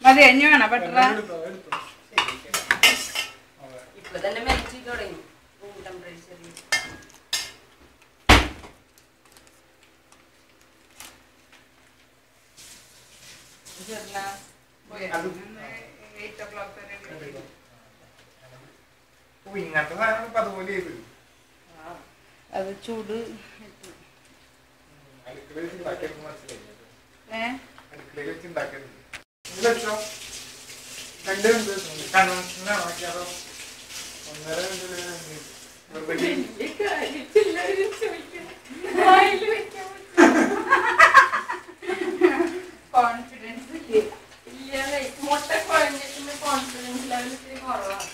മതി എഞ്ഞു വേണം പെട്ട ഇപ്പൊ തന്നെ മെൽറ്റ് ചെയ്ത് തുടങ്ങി റൂം ടെമ്പറേച്ചറിൽ. ഇങ്ങനത്തെ സാധനം ഇപ്പൊ അതുപോലെ ചെയ്ത് അത് ചൂട് അടുക്കളയിൽ ഉണ്ടാക്കിയത് മനസ്സിലായി. ഏ അടുക്കളയിൽ വെച്ച് ഉണ്ടാക്കരുത്. ലക്ഷം രണ്ട് കൺവെൻഷനാണോ അതോ 1.5 കോൺഫിഡൻസ് ഇല്ല മുട്ട കുഴഞ്ഞിട്ട് കോൺഫിഡൻസ് ലെവൽ ഇത്തിരി കുറവാണ്.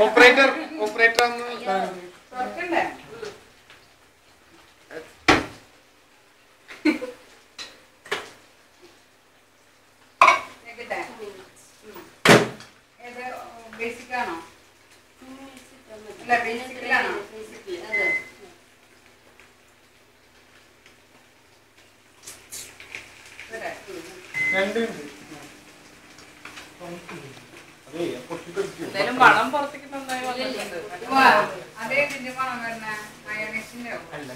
ഓപ്പറേറ്റർ ഓപ്പറേറ്റർ ഒന്ന് തുറക്കണ്ടേ ബേസിക് ആണോ അല്ല ബേസിക്കിലാണോ എന്തായാലും മണം പുറത്തേക്ക് നന്നായി അതേ ഇതിന്റെ മണം വരണ മയോണൈസിന്റെ അല്ല